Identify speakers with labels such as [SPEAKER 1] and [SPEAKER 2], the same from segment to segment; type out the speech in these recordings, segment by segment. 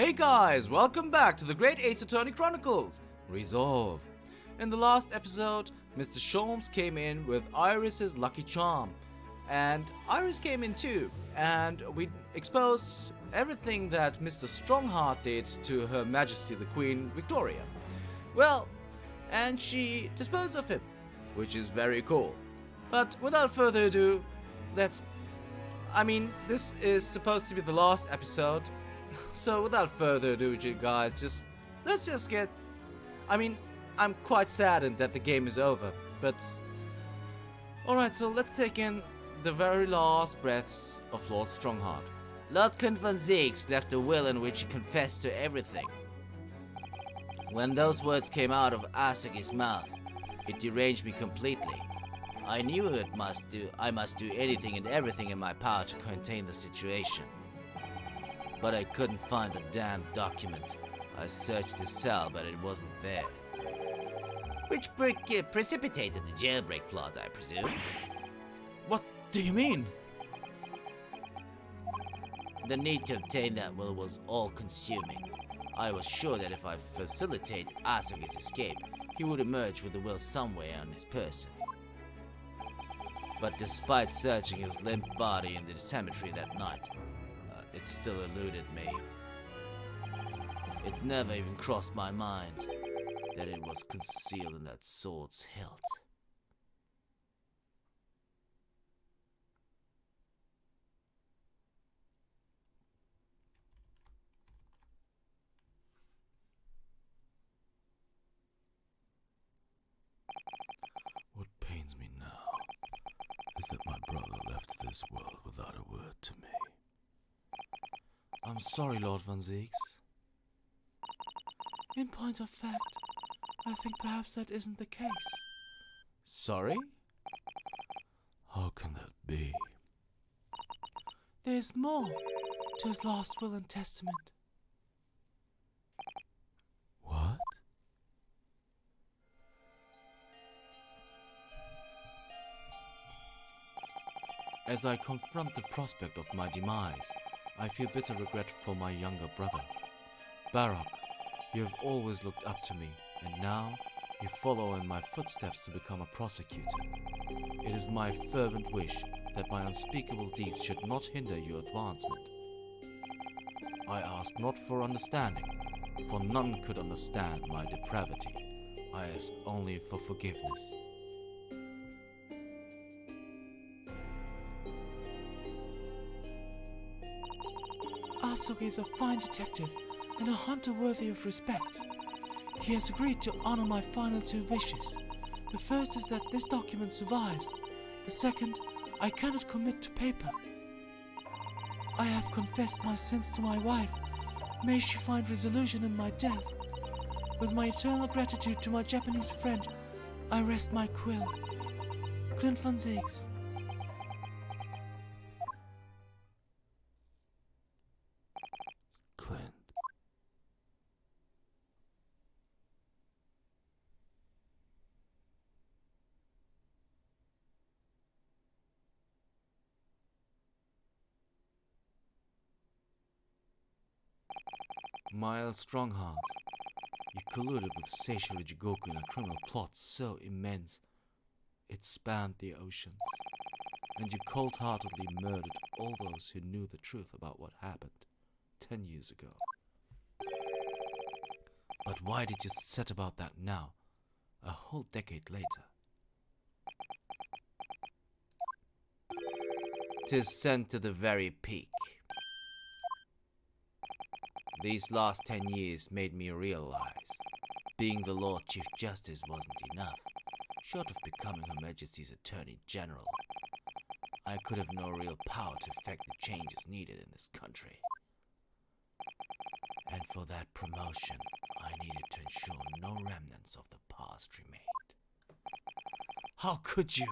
[SPEAKER 1] Hey guys, welcome back to the Great Ace Attorney Chronicles, Resolve. In the last episode, Mr. Sholmes came in with Iris's lucky charm, and Iris came in too, and we exposed everything that Mr. Strongheart did to Her Majesty the Queen Victoria. Well, and she disposed of him, which is very cool. But without further ado, this is supposed to be the last episode. So without further ado, you guys, let's just get... I'm quite saddened that the game is over, but... Alright, so let's take in the very last breaths of Lord Strongheart.
[SPEAKER 2] Lord Clint von Zieks left a will in which he confessed to everything. When those words came out of Asugi's mouth, it deranged me completely. I knew I must do anything and everything in my power to contain the situation. But I couldn't find the damn document. I searched the cell, but it wasn't there. Which precipitated the jailbreak plot, I presume.
[SPEAKER 1] What do you mean?
[SPEAKER 2] The need to obtain that will was all-consuming. I was sure that if I facilitate Asugi's escape, he would emerge with the will somewhere on his person. But despite searching his limp body in the cemetery that night, it still eluded me. It never even crossed my mind that it was concealed in that sword's hilt.
[SPEAKER 3] What pains me now is that my brother left this world without a word to me.
[SPEAKER 1] I'm sorry, Lord von Zieks. In point of fact, I think perhaps that isn't the case. Sorry?
[SPEAKER 3] How can that be?
[SPEAKER 1] There's more to his last will and testament.
[SPEAKER 3] What?
[SPEAKER 1] As I confront the prospect of my demise, I feel bitter regret for my younger brother. Barak, you have always looked up to me, and now you follow in my footsteps to become a prosecutor. It is my fervent wish that my unspeakable deeds should not hinder your advancement. I ask not for understanding, for none could understand my depravity. I ask only for forgiveness. Asugi is a fine detective and a hunter worthy of respect. He has agreed to honor my final two wishes. The first is that this document survives. The second, I cannot commit to paper. I have confessed my sins to my wife. May she find resolution in my death. With my eternal gratitude to my Japanese friend, I rest my quill. Clint von Zieks.
[SPEAKER 3] Clint.
[SPEAKER 1] Miles Strongheart, you colluded with Seishiro Jigoku in a criminal plot so immense it spanned the oceans, and you cold-heartedly murdered all those who knew the truth about what happened 10 years ago. But why did you set about that now, a whole decade later?
[SPEAKER 2] 'Tis sent to the very peak. These last 10 years made me realize being the Lord Chief Justice wasn't enough. Short of becoming Her Majesty's Attorney General, I could have no real power to effect the changes needed in this country. And for that promotion, I needed to ensure no remnants of the past remained.
[SPEAKER 1] How could you?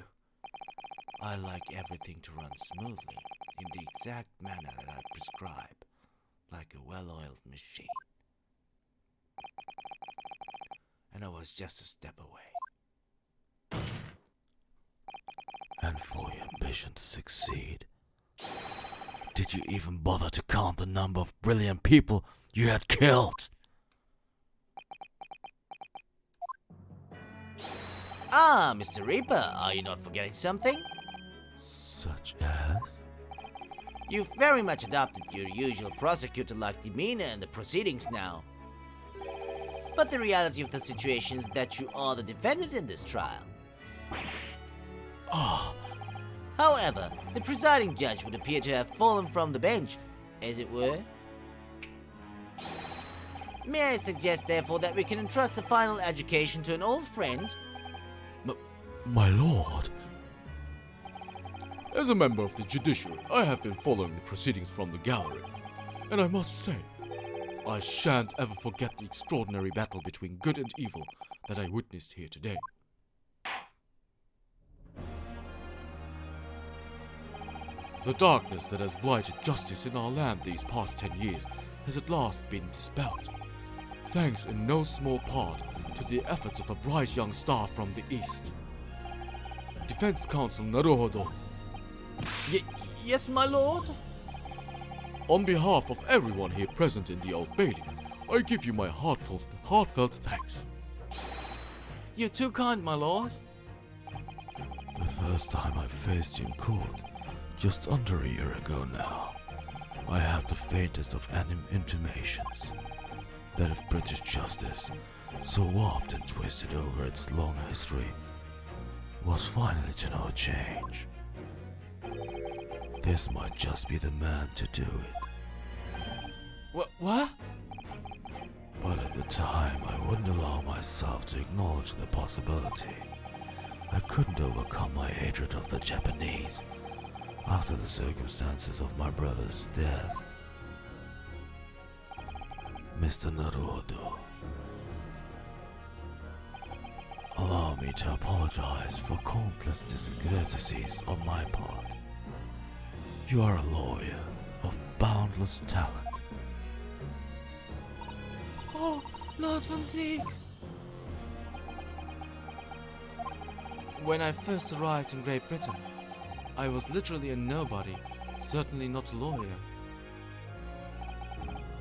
[SPEAKER 2] I like everything to run smoothly, in the exact manner that I prescribe, like a well-oiled machine. And I was just a step away.
[SPEAKER 3] And for your ambition to succeed, did you even bother to count the number of brilliant people you had killed?
[SPEAKER 2] Ah, Mr. Reaper, are you not forgetting something?
[SPEAKER 3] Such as?
[SPEAKER 2] You've very much adopted your usual prosecutor-like demeanor in the proceedings now. But the reality of the situation is that you are the defendant in this trial.
[SPEAKER 3] Ah,
[SPEAKER 2] However, the presiding judge would appear to have fallen from the bench, as it were. May I suggest, therefore, that we can entrust the final education to an old friend?
[SPEAKER 3] my lord.
[SPEAKER 4] As a member of the judiciary, I have been following the proceedings from the gallery, and I must say, I shan't ever forget the extraordinary battle between good and evil that I witnessed here today. The darkness that has blighted justice in our land these past 10 years has at last been dispelled, thanks in no small part to the efforts of a bright young star from the east. Defense Counsel Naruhodo.
[SPEAKER 1] Yes, my lord?
[SPEAKER 4] On behalf of everyone here present in the Old Bailey, I give you my heartfelt thanks.
[SPEAKER 1] You're too kind, my lord.
[SPEAKER 3] The first time I faced you in court, just under a year ago now, I had the faintest of intimations that if British justice, so warped and twisted over its long history, was finally to know change, this might just be the man to do it.
[SPEAKER 1] What?
[SPEAKER 3] But at the time, I wouldn't allow myself to acknowledge the possibility. I couldn't overcome my hatred of the Japanese after the circumstances of my brother's death. Mr. Naruhodo, allow me to apologize for countless discourtesies on my part. You are a lawyer of boundless talent.
[SPEAKER 1] Oh, Lord Van Zieks! When I first arrived in Great Britain, I was literally a nobody, certainly not a lawyer.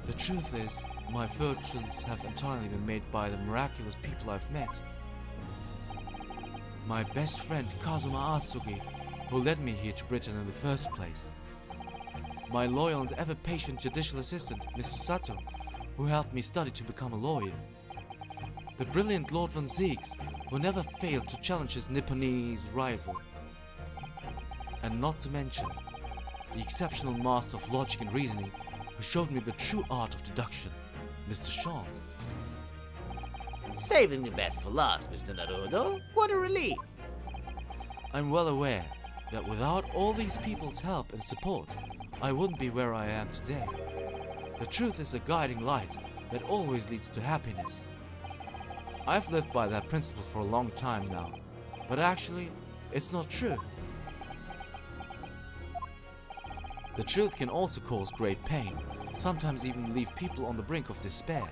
[SPEAKER 1] The truth is, my fortunes have entirely been made by the miraculous people I've met. My best friend Kazuma Asugi, who led me here to Britain in the first place. My loyal and ever-patient judicial assistant, Mr. Sato, who helped me study to become a lawyer. The brilliant Lord Van Zieks, who never failed to challenge his Nipponese rival. And not to mention, the exceptional master of logic and reasoning, who showed me the true art of deduction, Mr. Shams.
[SPEAKER 2] Saving the best for last, Mr. Naruhodo. What a relief!
[SPEAKER 1] I'm well aware that without all these people's help and support, I wouldn't be where I am today. The truth is a guiding light that always leads to happiness. I've lived by that principle for a long time now, but actually, it's not true. The truth can also cause great pain, sometimes even leave people on the brink of despair.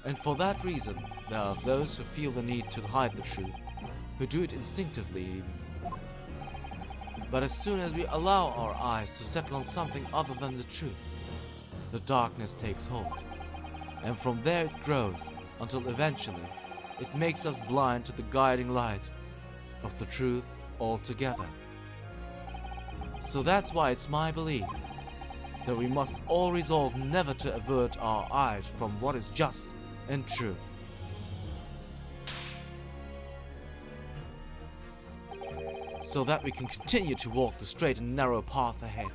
[SPEAKER 1] And for that reason, there are those who feel the need to hide the truth, who do it instinctively even. But as soon as we allow our eyes to settle on something other than the truth, the darkness takes hold. And from there it grows, until eventually it makes us blind to the guiding light of the truth altogether. So that's why it's my belief that we must all resolve never to avert our eyes from what is just and true. So that we can continue to walk the straight and narrow path ahead.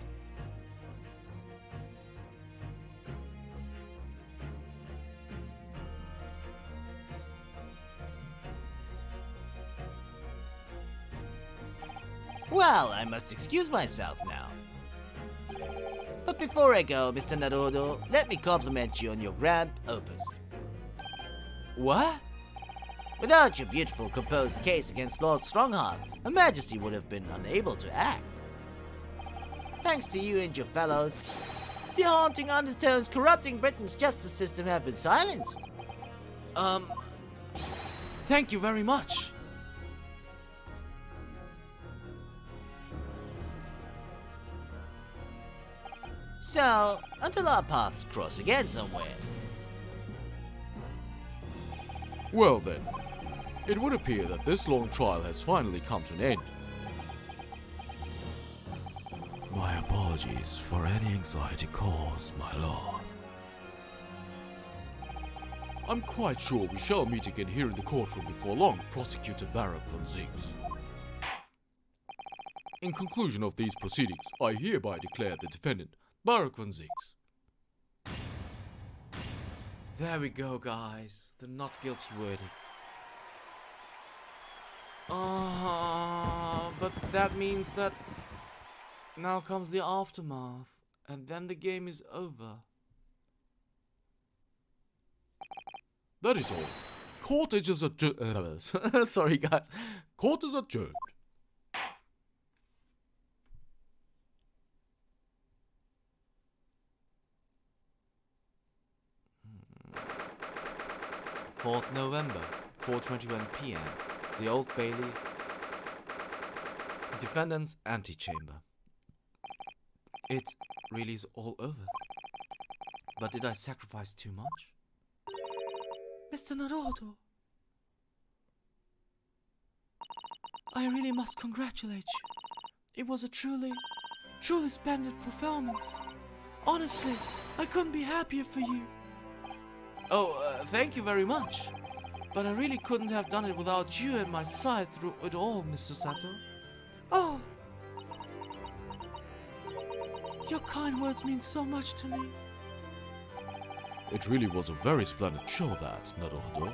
[SPEAKER 2] Well, I must excuse myself now. But before I go, Mr. Naruhodo, let me compliment you on your grand opus.
[SPEAKER 1] What?
[SPEAKER 2] Without your beautiful composed case against Lord Strongheart, Her Majesty would have been unable to act. Thanks to you and your fellows, the haunting undertones corrupting Britain's justice system have been silenced.
[SPEAKER 1] Thank you very much.
[SPEAKER 2] So, until our paths cross again somewhere.
[SPEAKER 4] Well then, it would appear that this long trial has finally come to an end.
[SPEAKER 3] My apologies for any anxiety caused, my lord.
[SPEAKER 4] I'm quite sure we shall meet again here in the courtroom before long, Prosecutor Barak von Zeeks. In conclusion of these proceedings, I hereby declare the defendant, Barak von Zeeks.
[SPEAKER 1] There we go, guys. The not guilty verdict. But that means that now comes the aftermath, and then the game is over.
[SPEAKER 4] That is all. Court is adjourned.
[SPEAKER 1] Sorry, guys.
[SPEAKER 4] Court is adjourned.
[SPEAKER 1] November 4th, 4:21 p.m. The Old Bailey. Defendant's antechamber. It really is all over. But did I sacrifice too much? Mr. Naruhodo, I really must congratulate you. It was a truly splendid performance. Honestly, I couldn't be happier for you. Thank you very much. But I really couldn't have done it without you at my side through it all, Mr. Sato. Oh, your kind words mean so much to me.
[SPEAKER 4] It really was a very splendid show, that, Naruhodo.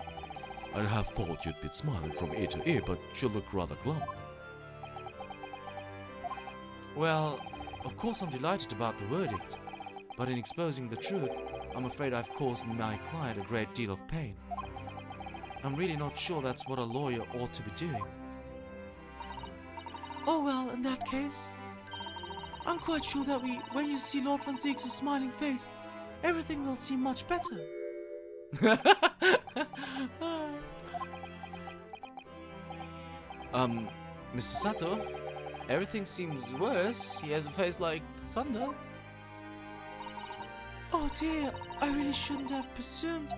[SPEAKER 4] I'd have thought you'd be smiling from ear to ear, but you look rather glum.
[SPEAKER 1] Well, of course I'm delighted about the verdict, but in exposing the truth, I'm afraid I've caused my client a great deal of pain. I'm really not sure that's what a lawyer ought to be doing. Oh well, in that case, I'm quite sure that when you see Lord von Zeeks' smiling face, everything will seem much better. Mr. Sato, everything seems worse. He has a face like thunder. Oh dear, I really shouldn't have presumed.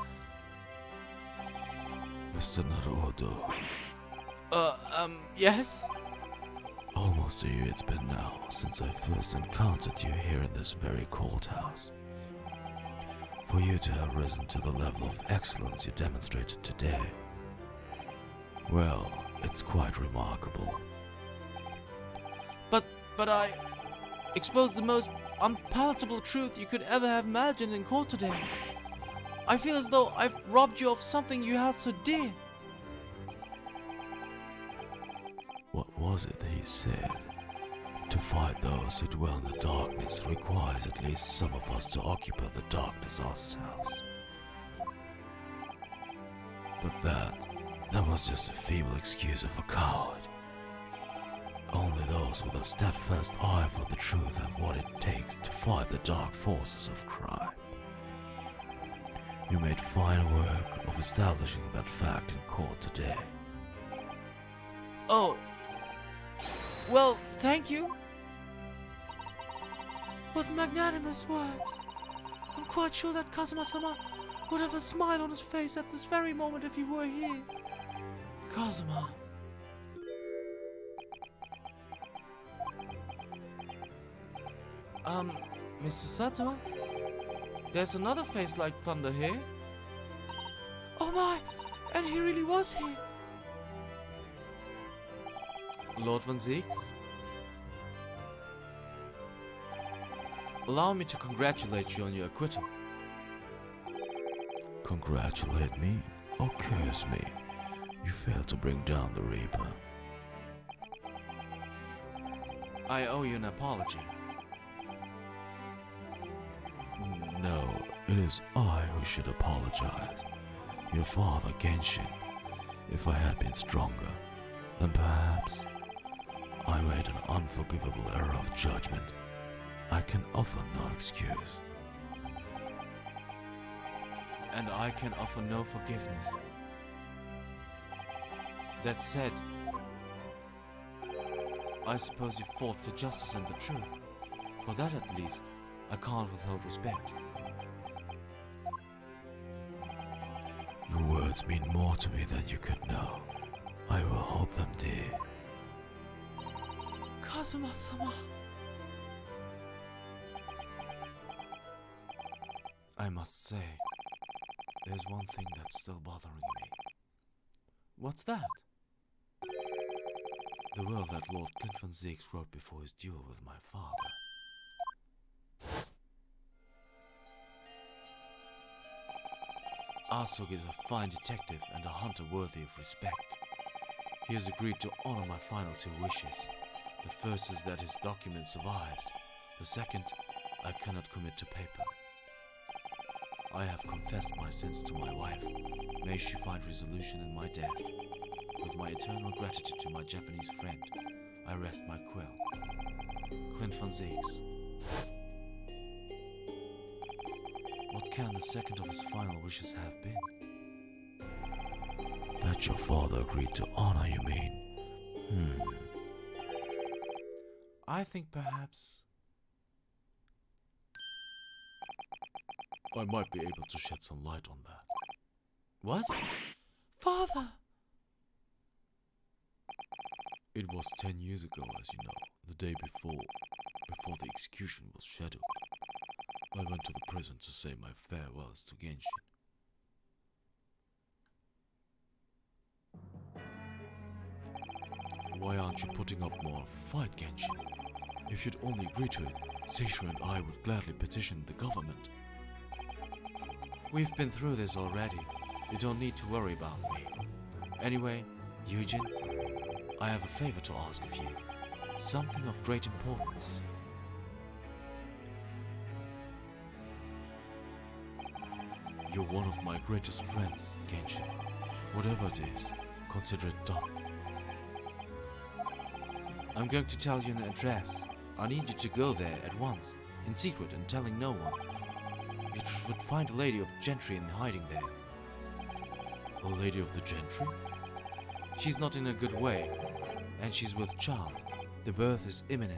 [SPEAKER 3] Mr. Naruhodo,
[SPEAKER 1] Yes?
[SPEAKER 3] almost a year it's been now since I first encountered you here in this very courthouse. For you to have risen to the level of excellence you demonstrated today, well, it's quite remarkable.
[SPEAKER 1] But I exposed the most unpalatable truth you could ever have imagined in court today. I feel as though I've robbed you of something you held so dear.
[SPEAKER 3] What was it he said? To fight those who dwell in the darkness requires at least some of us to occupy the darkness ourselves. But that was just a feeble excuse of a coward. Only those with a steadfast eye for the truth have what it takes to fight the dark forces of crime. You made fine work of establishing that fact in court today.
[SPEAKER 1] Oh. Well, thank you. What magnanimous words. I'm quite sure that Kazuma-sama would have a smile on his face at this very moment if he were here. Kazuma. Mr. Sato? There's another face like thunder here. Oh my, and he really was here. Lord von Zeeks? Allow me to congratulate you on your acquittal.
[SPEAKER 3] Congratulate me or curse me? You failed to bring down the Reaper.
[SPEAKER 1] I owe you an apology.
[SPEAKER 3] No, it is I who should apologize. Your father, Genshin. If I had been stronger, then perhaps I made an unforgivable error of judgment. I can offer no excuse.
[SPEAKER 1] And I can offer no forgiveness. That said, I suppose you fought for justice and the truth. For that at least, I can't withhold respect.
[SPEAKER 3] Your words mean more to me than you could know. I will hold them dear.
[SPEAKER 1] Kazuma-sama. I must say, there's one thing that's still bothering me. What's that? The will that Lord Clint von Zieks wrote before his duel with my father. Asog is a fine detective and a hunter worthy of respect. He has agreed to honor my final two wishes. The first is that his document survives. The second, I cannot commit to paper. I have confessed my sins to my wife. May she find resolution in my death. With my eternal gratitude to my Japanese friend, I rest my quill. Clint von Zieks. What can the second of his final wishes have been?
[SPEAKER 3] That your father agreed to honor, you mean?
[SPEAKER 1] I think perhaps
[SPEAKER 4] I might be able to shed some light on that.
[SPEAKER 1] What? Father!
[SPEAKER 4] It was 10 years ago, as you know, the day before the execution was scheduled. I went to the prison to say my farewells to Genshin. Why aren't you putting up more of a fight, Genshin? If you'd only agree to it, Seishu and I would gladly petition the government.
[SPEAKER 1] We've been through this already. You don't need to worry about me. Anyway, Eugen, I have a favor to ask of you. Something of great importance.
[SPEAKER 4] You're one of my greatest friends, Genshin. Whatever it is, consider it done.
[SPEAKER 1] I'm going to tell you an address. I need you to go there at once, in secret and telling no one. You would find a lady of gentry in hiding there.
[SPEAKER 4] A lady of the gentry?
[SPEAKER 1] She's not in a good way, and she's with child. The birth is imminent.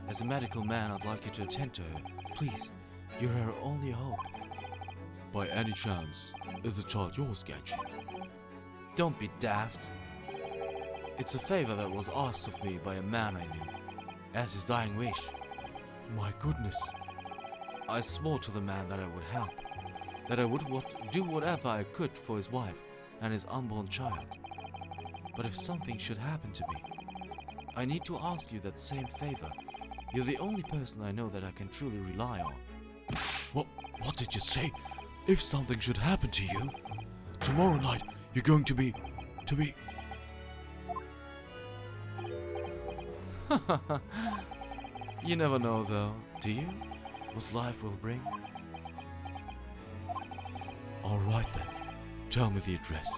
[SPEAKER 1] As a medical man, I'd like you to attend to her. Please, you're her only hope.
[SPEAKER 4] By any chance, is the child yours, Genshin?
[SPEAKER 1] Don't be daft. It's a favor that was asked of me by a man I knew, as his dying wish.
[SPEAKER 4] My goodness.
[SPEAKER 1] I swore to the man that I would help, that I would do whatever I could for his wife and his unborn child. But if something should happen to me, I need to ask you that same favor. You're the only person I know that I can truly rely on.
[SPEAKER 4] What did you say? If something should happen to you, tomorrow night you're going to be...
[SPEAKER 1] You never know though, do you? What life will bring?
[SPEAKER 4] All right then, tell me the address.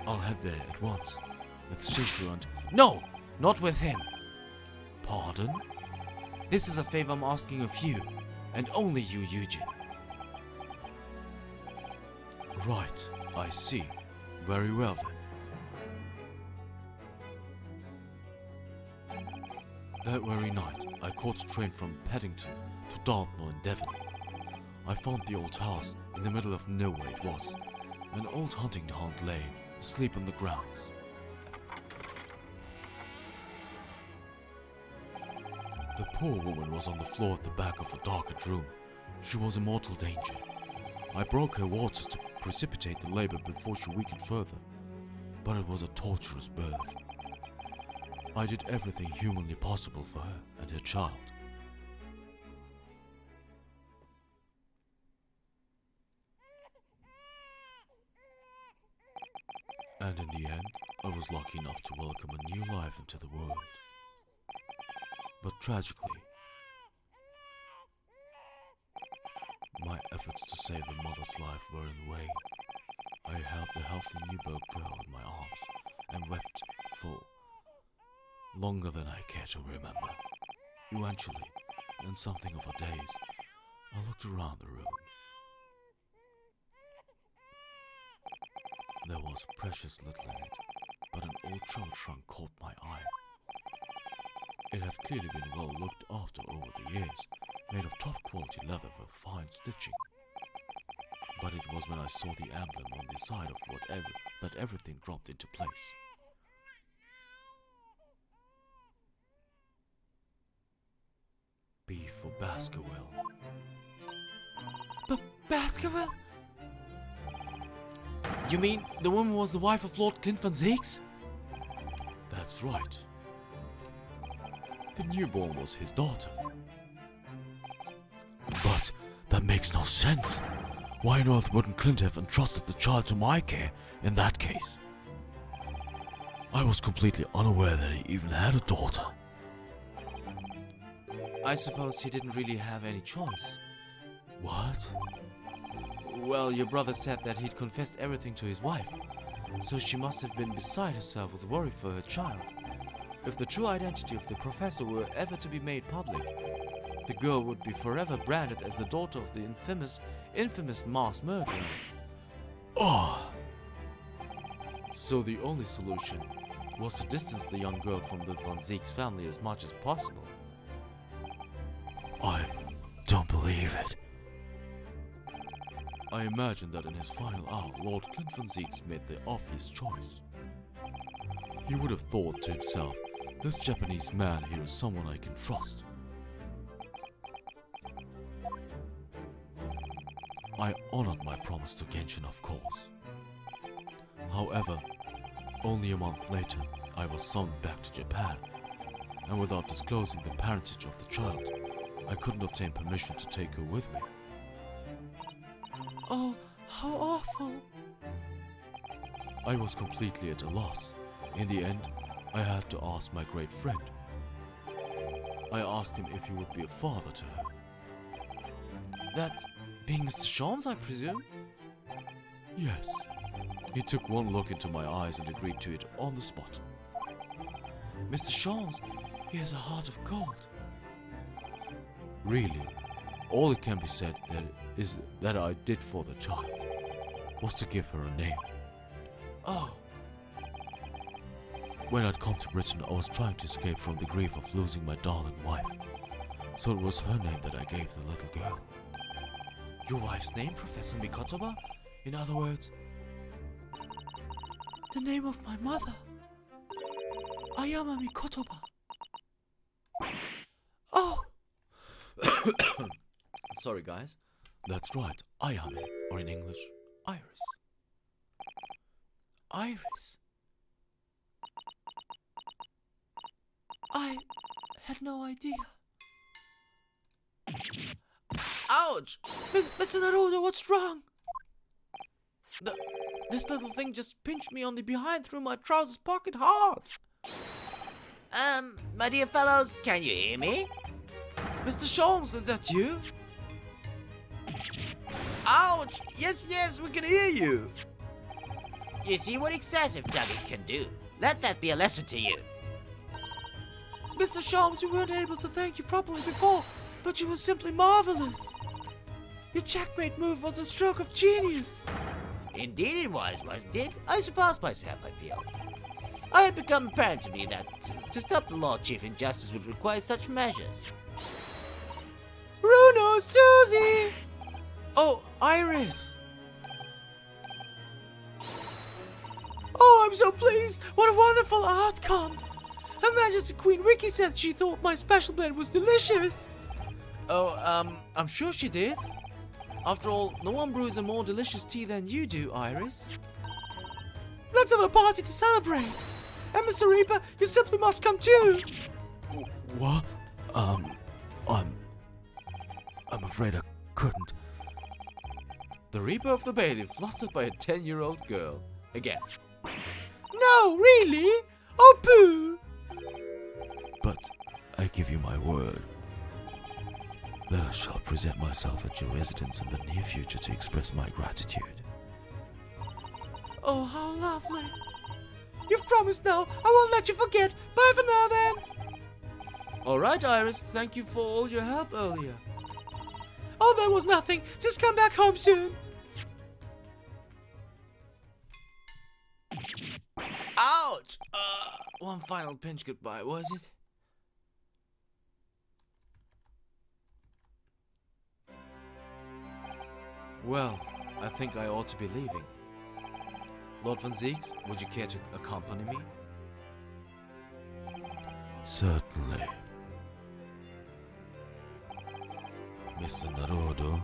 [SPEAKER 4] I'll head there at once. With Seishu and...
[SPEAKER 1] No! Not with him!
[SPEAKER 4] Pardon?
[SPEAKER 1] This is a favor I'm asking of you, and only you, Eugen.
[SPEAKER 4] Right, I see. Very well then. That very night, I caught a train from Paddington to Dartmoor in Devon. I found the old house, in the middle of nowhere it was. An old hunting hound lay, asleep on the grounds. The poor woman was on the floor at the back of a darkened room. She was in mortal danger. I broke her waters to precipitate the labor before she weakened further, but it was a torturous birth. I did everything humanly possible for her and her child. And in the end, I was lucky enough to welcome a new life into the world. But tragically, my efforts to save the mother's life were in vain. I held the healthy newborn girl in my arms and wept for longer than I care to remember. Eventually, in something of a daze, I looked around the room. There was precious little in it, but an old trunk caught my eye. It had clearly been well looked after over the years,
[SPEAKER 3] made of top quality leather with fine stitching. But it was when I saw the emblem on the side of whatever that everything dropped into place. B for Baskerville.
[SPEAKER 1] Baskerville? You mean the woman was the wife of Lord Clint Van Zeeks?
[SPEAKER 3] That's right. The newborn was his daughter. But that makes no sense. Why on earth wouldn't Clint have entrusted the child to my care in that case? I was completely unaware that he even had a daughter.
[SPEAKER 1] I suppose he didn't really have any choice.
[SPEAKER 3] What?
[SPEAKER 1] Well, your brother said that he'd confessed everything to his wife, so she must have been beside herself with worry for her child. If the true identity of the professor were ever to be made public, the girl would be forever branded as the daughter of the infamous mass murderer.
[SPEAKER 3] Oh!
[SPEAKER 1] So the only solution was to distance the young girl from the Van Zeeks family as much as possible.
[SPEAKER 3] I don't believe it.
[SPEAKER 4] I imagine that in his final hour, Lord Clint Van Zeeks made the obvious choice. He would have thought to himself, this Japanese man here is someone I can trust. I honored my promise to Genshin, of course. However, only a month later, I was summoned back to Japan, and without disclosing the parentage of the child, I couldn't obtain permission to take her with me.
[SPEAKER 1] Oh, how awful.
[SPEAKER 4] I was completely at a loss. In the end, I had to ask my great friend. I asked him if he would be a father to her.
[SPEAKER 1] That being Mr. Sholmes, I presume?
[SPEAKER 4] Yes. He took one look into my eyes and agreed to it on the spot.
[SPEAKER 1] Mr. Sholmes, he has a heart of gold.
[SPEAKER 4] Really, all it can be said is that I did for the child was to give her a name.
[SPEAKER 1] Oh,
[SPEAKER 3] When I'd come to Britain, I was trying to escape from the grief of losing my darling wife. So it was her name that I gave the little girl.
[SPEAKER 1] your wife's name, Professor Mikotoba? In other words, the name of my mother, Ayama Mikotoba. Oh! Sorry, guys.
[SPEAKER 3] That's right, Ayame, or in English, Iris.
[SPEAKER 1] Iris. I had no idea. Ouch! Mr. Naruhodo, what's wrong? This little thing just pinched me on the behind through my trousers pocket hard.
[SPEAKER 2] My dear fellows, can you hear me?
[SPEAKER 1] Mr. Sholmes, is that you? Ouch! Yes, we can hear you.
[SPEAKER 2] You see what excessive tugging can do. Let that be a lesson to you.
[SPEAKER 1] Mr. Sholmes, we weren't able to thank you properly before, but you were simply marvelous. Your checkmate move was a stroke of genius.
[SPEAKER 2] Indeed it was, wasn't it? I surpassed myself, I feel. I had become apparent to me that to stop the Lord Chief injustice would require such measures.
[SPEAKER 1] Ryunosuke! Oh, Iris! Oh, I'm so pleased! What a wonderful outcome! Her Majesty Queen Wiki said she thought my special blend was delicious. Oh, I'm sure she did. After all, no one brews a more delicious tea than you do, Iris. Let's have a party to celebrate! And Mr. Reaper, you simply must come too!
[SPEAKER 3] What? I'm afraid I couldn't.
[SPEAKER 1] The Reaper of the Bailey flustered by a 10-year-old girl. Again. No, really? Oh, pooh!
[SPEAKER 3] But I give you my word that I shall present myself at your residence in the near future to express my gratitude.
[SPEAKER 1] Oh, how lovely. You've promised now. I won't let you forget. Bye for now, then. All right, Iris. Thank you for all your help earlier. Oh, there was nothing. Just come back home soon. Ouch! One final pinch goodbye, was it? Well, I think I ought to be leaving. Lord Van Zieks, would you care to accompany me?
[SPEAKER 3] Certainly. Mr. Naruhodo,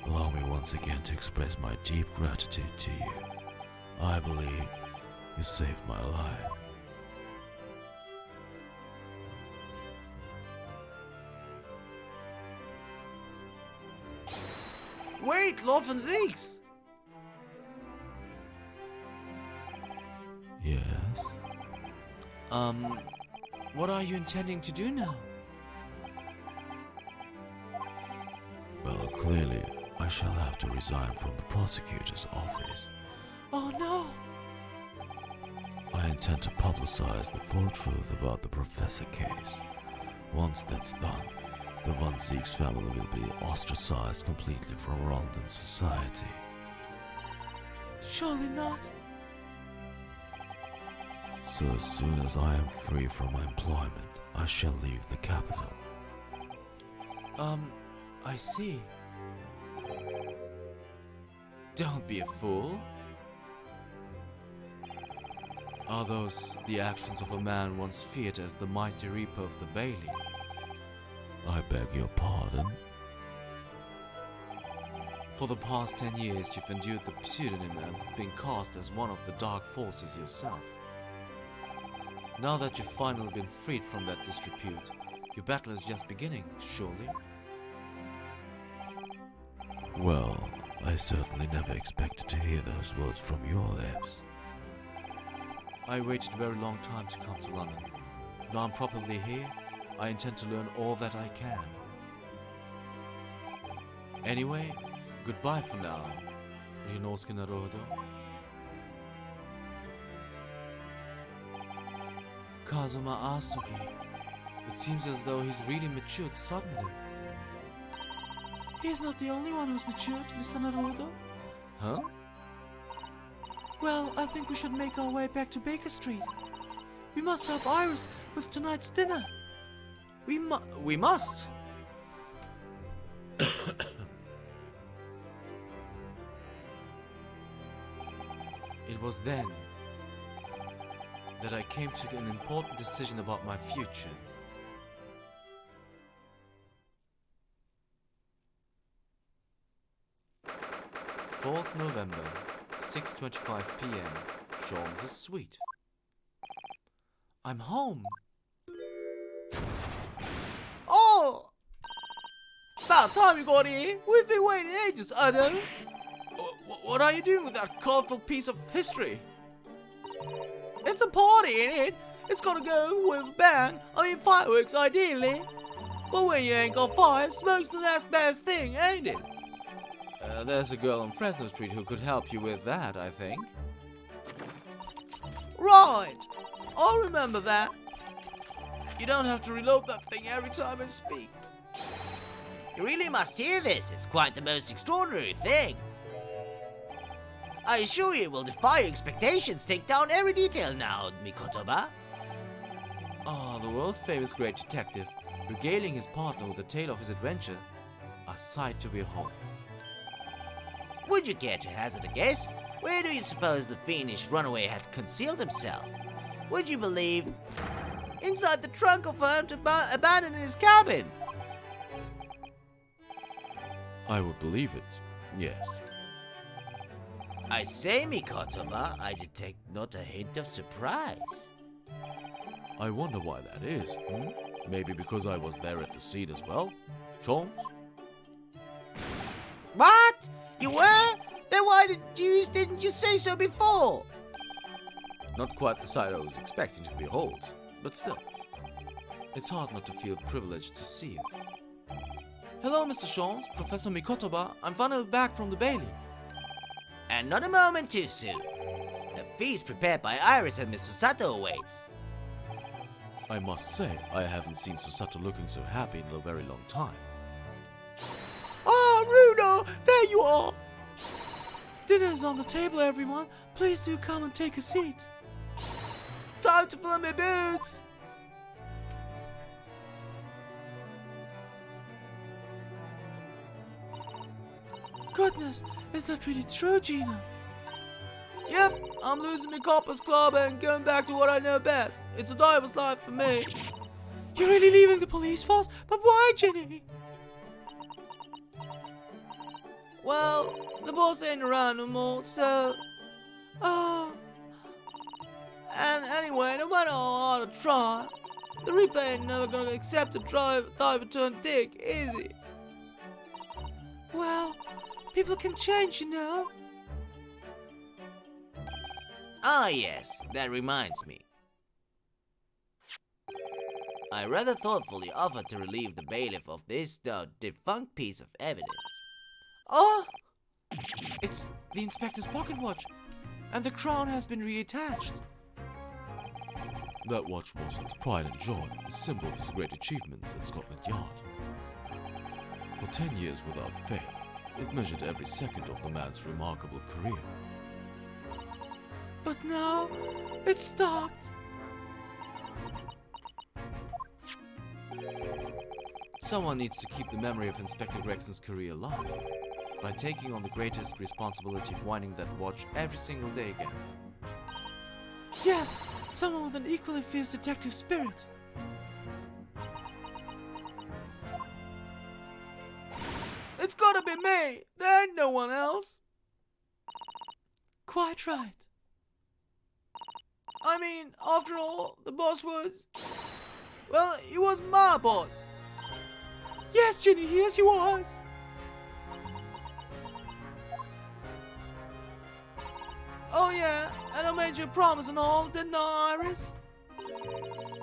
[SPEAKER 3] allow me once again to express my deep gratitude to you. I believe you saved my life.
[SPEAKER 1] Wait, Lord Van Zieks!
[SPEAKER 3] Yes?
[SPEAKER 1] What are you intending to do now?
[SPEAKER 3] Well, clearly, I shall have to resign from the prosecutor's office.
[SPEAKER 1] Oh no!
[SPEAKER 3] I intend to publicize the full truth about the Professor case. Once that's done, the Van Zieks family will be ostracized completely from London society.
[SPEAKER 1] Surely not.
[SPEAKER 3] So as soon as I am free from my employment, I shall leave the capital.
[SPEAKER 1] I see. Don't be a fool. Are those the actions of a man once feared as the mighty reaper of the Bailey?
[SPEAKER 3] I beg your pardon?
[SPEAKER 1] For the past 10 years, you've endured the pseudonym and been cast as one of the dark forces yourself. Now that you've finally been freed from that disrepute, your battle is just beginning, surely?
[SPEAKER 3] Well, I certainly never expected to hear those words from your lips.
[SPEAKER 1] I waited a very long time to come to London. Now I'm properly here, I intend to learn all that I can. Anyway, goodbye for now, Ryunosuke Naruhodo. Kazuma Asuki. It seems as though he's really matured suddenly. He's not the only one who's matured, Mr. Naruhodo. Huh? Well, I think we should make our way back to Baker Street. We must help Iris with tonight's dinner. We must! It was then that I came to an important decision about my future. 4th November, 6:25 p.m. Sholmes' suite. I'm home. Oh! About time you got here. We've been waiting ages, Udo. What are you doing with that colorful piece of history? It's a party, ain't it? It's gotta go with a bang. I mean fireworks, ideally. But when you ain't got fire, smoke's the next best thing, ain't it? There's a girl on Fresno Street who could help you with that, I think. Right! I'll remember that. You don't have to reload that thing every time I speak.
[SPEAKER 2] You really must hear this. It's quite the most extraordinary thing. I assure you it will defy your expectations. Take down every detail now, Mikotoba.
[SPEAKER 1] Ah, the world-famous great detective, regaling his partner with a tale of his adventure, a sight to behold.
[SPEAKER 2] Would you care to hazard a guess? Where do you suppose the fiendish runaway had concealed himself? Would you believe?
[SPEAKER 1] Inside the trunk of her abandoned in his cabin. I would believe it, yes.
[SPEAKER 2] I say, Mikotoba, I detect not a hint of surprise.
[SPEAKER 4] I wonder why that is. Maybe because I was there at the scene as well? Sholmes?
[SPEAKER 2] What? You were? Then why didn't you say so before?
[SPEAKER 1] Not quite the sight I was expecting to behold, but still. It's hard not to feel privileged to see it. Hello, Mr. Sholmes, Professor Mikotoba. I'm finally back from the Bailey.
[SPEAKER 2] And not a moment too soon. The feast prepared by Iris and Miss Susato awaits.
[SPEAKER 4] I must say, I haven't seen Susato looking so happy in a very long time.
[SPEAKER 1] Ah, Runo! There you are! Dinner is on the table, everyone. Please do come and take a seat. Time to fill my boots! goodness, is that really true, Gina? Yep, I'm losing my coppers club and going back to what I know best. It's a diver's life for me. You're really leaving the police force? But why, Ginny? Well, the boss ain't around no more, so... Oh... And anyway, no matter how hard I try, the Reaper ain't never gonna accept a diver turned dick, is he? Well, people can change, you know.
[SPEAKER 2] Ah yes, that reminds me. I rather thoughtfully offered to relieve the bailiff of this defunct piece of evidence.
[SPEAKER 1] Oh! It's the inspector's pocket watch, and the crown has been reattached.
[SPEAKER 3] That watch was his pride and joy, a symbol of his great achievements at Scotland Yard. For 10 years without fail, it measured every second of the man's remarkable career.
[SPEAKER 1] But now, it's stopped. Someone needs to keep the memory of Inspector Gregson's career alive by taking on the greatest responsibility of winding that watch every single day again. Yes, someone with an equally fierce detective spirit. It's gotta be me! There ain't no one else! Quite right. I mean, after all, the boss was... Well, he was my boss. Yes, Ginny, yes he was. Oh yeah, and I made you a promise and all, didn't I, Iris?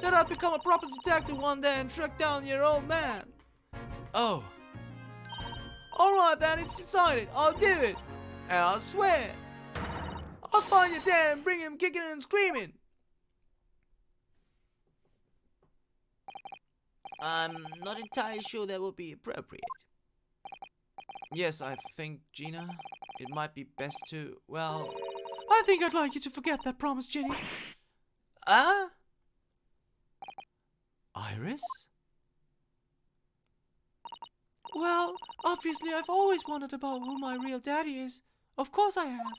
[SPEAKER 1] That I'd become a proper detective one day and track down your old man. Oh. Alright then, it's decided. I'll do it. And I swear. I'll find your dad and bring him kicking and screaming.
[SPEAKER 2] I'm not entirely sure that would be appropriate.
[SPEAKER 1] Yes, I think, Gina, it might be best to, well... I think I'd like you to forget that promise, Ginny. Iris? Well, obviously I've always wondered about who my real daddy is. Of course I have.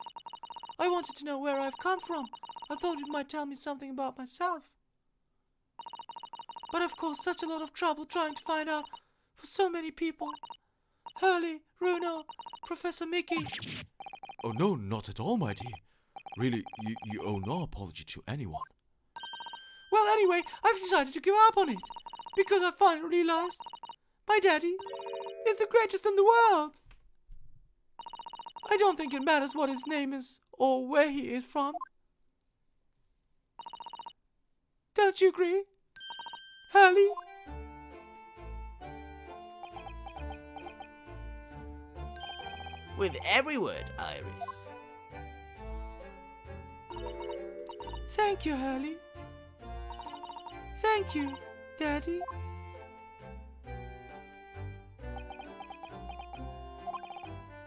[SPEAKER 1] I wanted to know where I've come from. I thought it might tell me something about myself. But of course, such a lot of trouble trying to find out for so many people. Hurley, Runo, Professor Mickey.
[SPEAKER 3] Oh no, not at all, my dear. Really, you owe no apology to anyone.
[SPEAKER 1] Well, anyway, I've decided to give up on it. Because I finally realized my daddy is the greatest in the world. I don't think it matters what his name is or where he is from. Don't you agree, Hurley?
[SPEAKER 2] With every word, Iris.
[SPEAKER 1] Thank you, Hurley. Thank you, Daddy.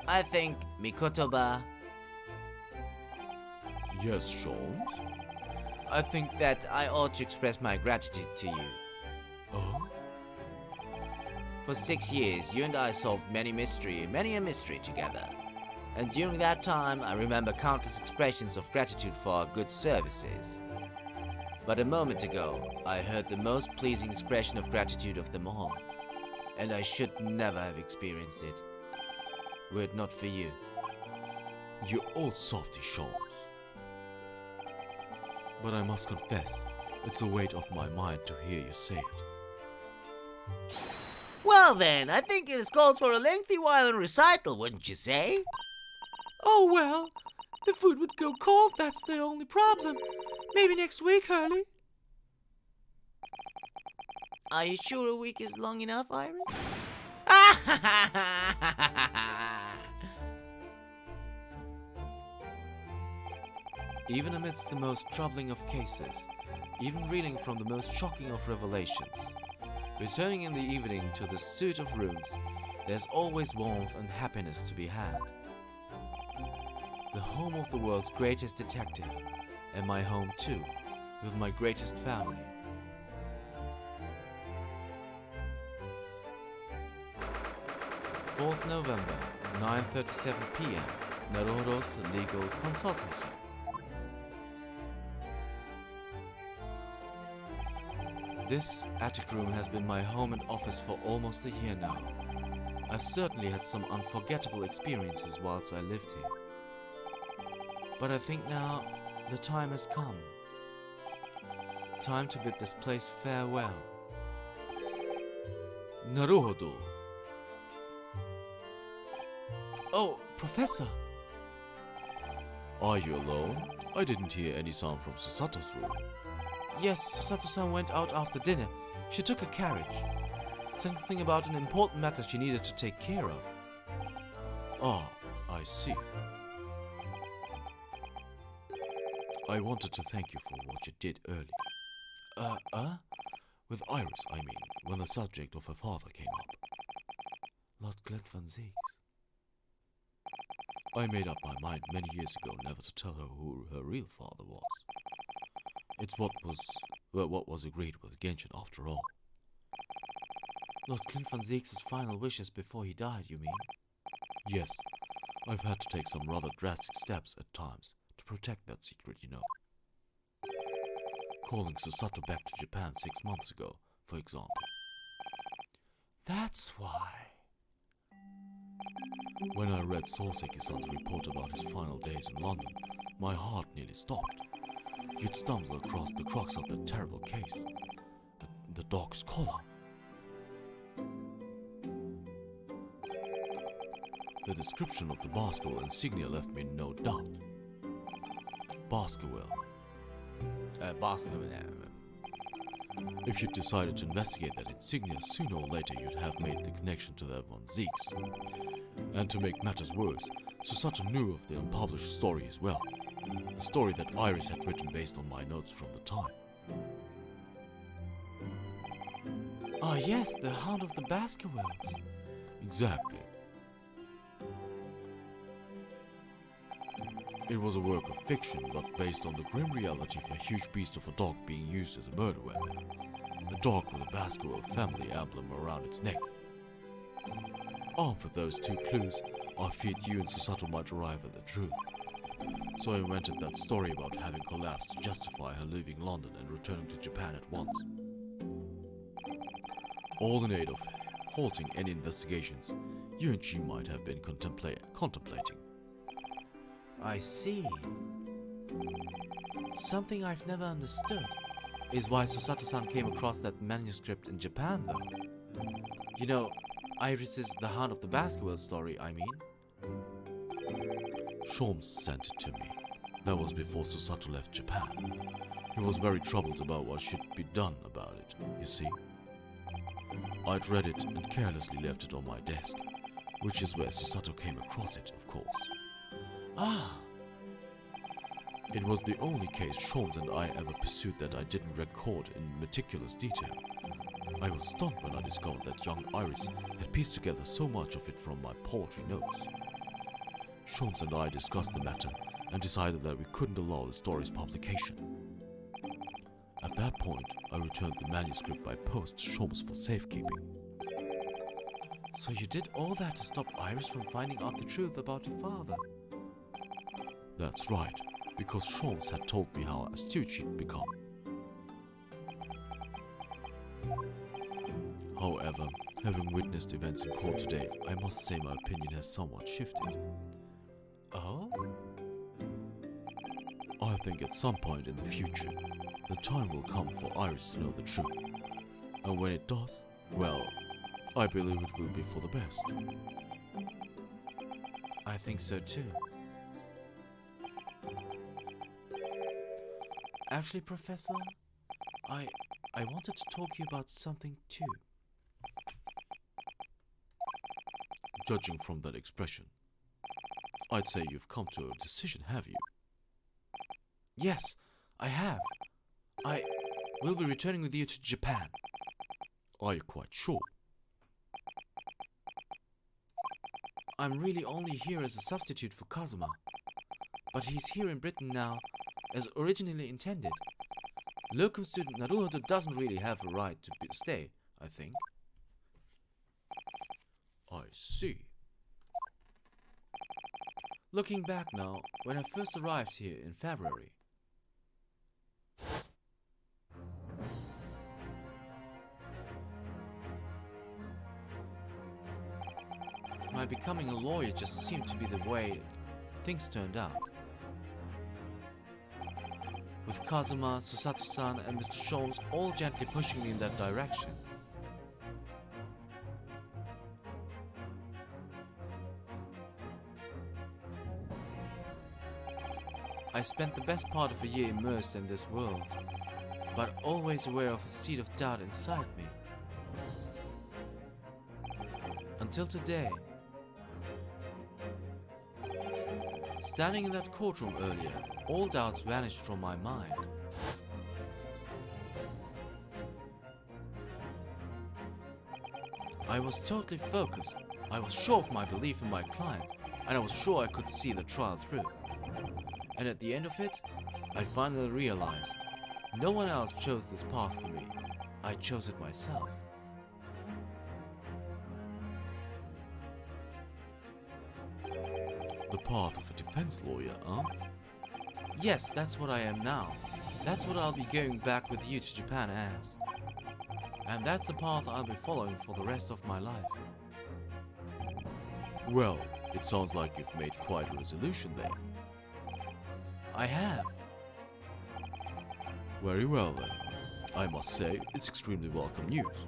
[SPEAKER 2] I think Mikotoba.
[SPEAKER 3] Yes, Sholmes?
[SPEAKER 2] I think that I ought to express my gratitude to you.
[SPEAKER 3] Oh?
[SPEAKER 2] For 6 years, you and I solved many a mystery together. And during that time, I remember countless expressions of gratitude for our good services. But a moment ago, I heard the most pleasing expression of gratitude of them all. And I should never have experienced it, were it not for you.
[SPEAKER 3] You old softy, Sholmes. But I must confess, it's a weight off my mind to hear you say it.
[SPEAKER 2] Well then, I think it calls for a lengthy while in recital, wouldn't you say?
[SPEAKER 1] Oh well, the food would go cold, that's the only problem. Maybe next week, Hurley.
[SPEAKER 2] Are you sure a week is long enough, Iris?
[SPEAKER 1] Even amidst the most troubling of cases, even reeling from the most shocking of revelations, returning in the evening to the suite of rooms, there's always warmth and happiness to be had. The home of the world's greatest detective, and my home too, with my greatest family. November 9:37 p.m. Naruhodo's legal consultancy. This attic room has been my home and office for almost a year now. I've certainly had some unforgettable experiences whilst I lived here. But I think now the time has come. Time to bid this place farewell. Naruhodo. Oh, Professor!
[SPEAKER 4] Are you alone? I didn't hear any sound from Susato's room.
[SPEAKER 1] Yes, Sato-san went out after dinner. She took a carriage. Something about an important matter she needed to take care of.
[SPEAKER 4] Ah, I see. I wanted to thank you for what you did earlier. With Iris, I mean, when the subject of her father came up.
[SPEAKER 1] Lord Glent van Zeeks.
[SPEAKER 4] I made up my mind many years ago never to tell her who her real father was. It's what was agreed with Genshin after all.
[SPEAKER 1] Lord Glent van Zeeks' final wishes before he died, you mean?
[SPEAKER 4] Yes, I've had to take some rather drastic steps at times to protect that secret, you know. Calling Susato back to Japan 6 months ago, for example.
[SPEAKER 1] That's why.
[SPEAKER 4] When I read Soseki-san's report about his final days in London, my heart nearly stopped. You'd stumbled across the crux of that terrible case. The dog's collar. The description of the Baskerville insignia left me in no doubt. Baskerville. If you'd decided to investigate that insignia, sooner or later you'd have made the connection to the Van Zeeks. And to make matters worse, Susato knew of the unpublished story as well. The story that Iris had written based on my notes from the time.
[SPEAKER 1] Ah yes, the Hound of the Baskervilles.
[SPEAKER 4] Exactly. It was a work of fiction, but based on the grim reality of a huge beast of a dog being used as a murder weapon. A dog with a Baskerville family emblem around its neck. Armed with those two clues, I feared you and Susato might arrive at the truth. So I invented that story about having collapsed to justify her leaving London and returning to Japan at once. All in aid of halting any investigations you and she might have been contemplating.
[SPEAKER 1] I see. Something I've never understood is why Susato-san came across that manuscript in Japan, though. You know, Iris's The Hound of the Baskerville story, I mean.
[SPEAKER 4] Sholmes sent it to me. That was before Susato left Japan. He was very troubled about what should be done about it, you see. I'd read it and carelessly left it on my desk, which is where Susato came across it, of course.
[SPEAKER 1] Ah!
[SPEAKER 4] It was the only case Sholmes and I ever pursued that I didn't record in meticulous detail. I was stunned when I discovered that young Iris had pieced together so much of it from my paltry notes. Sholmes and I discussed the matter and decided that we couldn't allow the story's publication. At that point, I returned the manuscript by post to Sholmes for safekeeping.
[SPEAKER 1] So you did all that to stop Iris from finding out the truth about her father?
[SPEAKER 4] That's right, because Sholmes had told me how astute she'd become. However, having witnessed events in court today, I must say my opinion has somewhat shifted.
[SPEAKER 1] Oh?
[SPEAKER 4] I think at some point in the future, the time will come for Iris to know the truth. And when it does, well, I believe it will be for the best.
[SPEAKER 1] I think so too. Actually, Professor, I wanted to talk to you about something too.
[SPEAKER 4] Judging from that expression, I'd say you've come to a decision, have you?
[SPEAKER 1] Yes, I have. I will be returning with you to Japan.
[SPEAKER 4] Are you quite sure?
[SPEAKER 1] I'm really only here as a substitute for Kazuma. But he's here in Britain now, as originally intended. Locum student Naruhodo doesn't really have a right to stay, I think.
[SPEAKER 4] I see.
[SPEAKER 1] Looking back now, when I first arrived here in February, my becoming a lawyer just seemed to be the way things turned out. With Kazuma, Susato-san and Mr. Sholmes all gently pushing me in that direction. I spent the best part of a year immersed in this world, but always aware of a seed of doubt inside me. Until today. Standing in that courtroom earlier, all doubts vanished from my mind. I was totally focused. I was sure of my belief in my client, and I was sure I could see the trial through. And at the end of it, I finally realized no one else chose this path for me. I chose it myself.
[SPEAKER 3] The path of a defense lawyer, huh?
[SPEAKER 1] Yes, that's what I am now. That's what I'll be going back with you to Japan as. And that's the path I'll be following for the rest of my life.
[SPEAKER 3] Well, it sounds like you've made quite a resolution there.
[SPEAKER 1] I have.
[SPEAKER 3] Very well then. I must say, it's extremely welcome news.